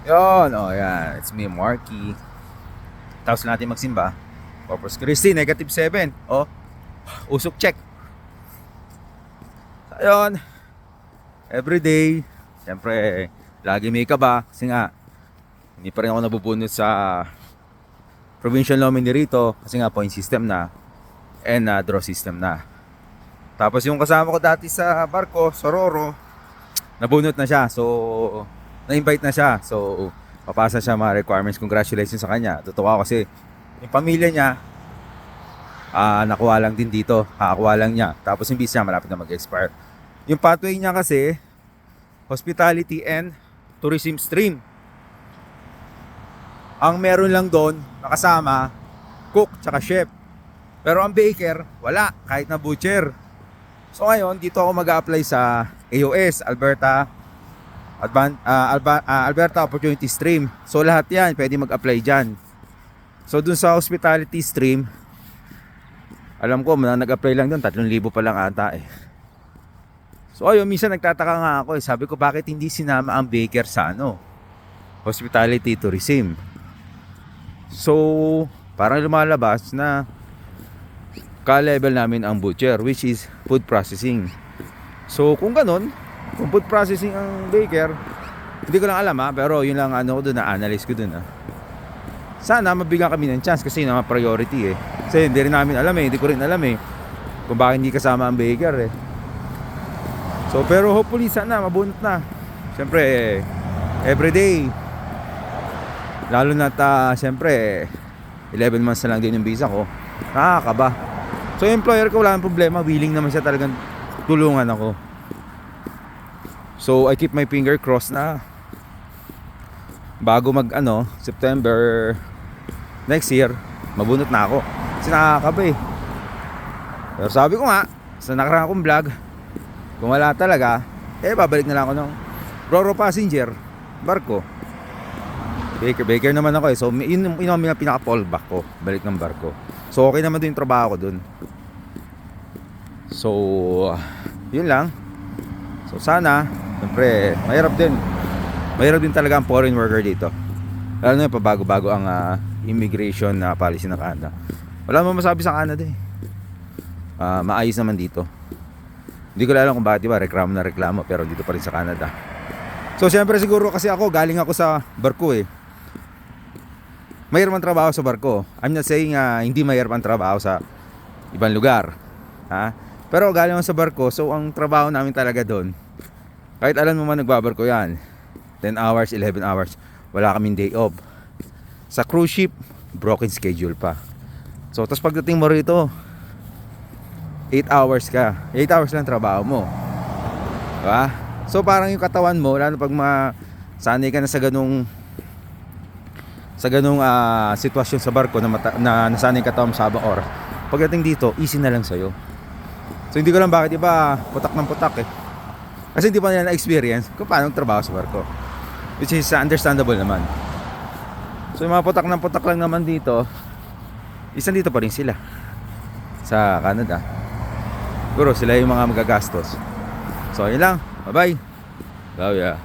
Yun, oh yan. It's me, Marky. Tapos natin magsimba. Corpus Christi, -7. Oh, usok check. So, yun. Everyday. Siyempre, lagi may kaba. Kasi nga, hindi pa rin ako nabubunot sa provincial nominee rito. Kasi nga, point system na. And draw system na. Tapos yung kasama ko dati sa barko, Sororo, nabunot na siya. So, na-invite na siya. So, papasa siya mga requirements. Congratulations sa kanya. Totoo ako kasi yung pamilya niya, nakuha lang din dito. Kakakuha lang niya. Tapos yung visa malapit na mag-expire. Yung pathway niya kasi, hospitality and tourism stream. Ang meron lang doon, nakasama, cook tsaka chef. Pero ang baker, wala. Kahit na butcher. So ngayon, dito ako mag-a-apply sa AOS, Alberta Opportunity Stream. So lahat yan, pwede mag-apply dyan. So dun sa hospitality stream, alam ko, nag-apply lang dun, 3,000 pa lang ata eh. So ayun, minsan nagtataka nga ako eh. Sabi ko, bakit hindi sinama ang baker sa hospitality tourism? So, parang lumalabas na ka-level namin ang butcher, which is food processing. So kung ganun, kung food processing ang baker, hindi ko lang alam pero yun lang ko doon, na-analyze ko doon Sana mabigyan kami ng chance kasi yun ang priority eh. Kasi hindi rin namin alam hindi ko rin alam kung bakit hindi kasama ang baker eh. So pero hopefully sana mabunot na. Siyempre everyday. Lalo na siyempre 11 months na lang din yung visa ko. Nakakaba. So yung employer ko wala nang problema, willing naman siya talagang tulungan ako. So I keep my finger crossed na bago September next year, mabunot na ako. Kasi nakakaba Pero sabi ko nga, sa nakaraan kong vlog, kung wala talaga, babalik na lang ako ng Roro passenger, barko. Baker naman ako So yun ang pinaka-fallback ko, balik ng barko. So okay naman din yung trabaho ko dun. So yun lang. So sana, siyempre, mahirap din talaga ang foreign worker dito. Lalo na pabago-bago ang immigration policy ng Canada. Wala mo masabi sa Canada maayos naman dito. Hindi ko alam kung bakit, diba, reklamo na reklamo, pero dito pa rin sa Canada. So siyempre siguro kasi galing ako sa barko mahirap ang trabaho sa barko. I'm not saying hindi mahirap ang trabaho sa ibang lugar, pero galing ako sa barko, so ang trabaho namin talaga doon, kahit alam mo man nagbabarko yan 10 hours, 11 hours, wala kaming day off. Sa cruise ship, broken schedule pa. So tapos pagdating mo rito, 8 hours lang trabaho mo, diba? So parang yung katawan mo, lalo pag sanay ka na sa ganung sitwasyon sa barko na nasanay ka katawan mo sa habang oras, pagdating dito, easy na lang sa'yo. So hindi ko lang bakit iba putak ng putak kasi hindi pa nila na-experience kung paano trabaho sa barko, which is understandable naman. So yung mga putak ng putak lang naman dito, dito pa rin sila sa Canada. Siguro sila yung mga magagastos. So yun lang, bye bye. Love ya.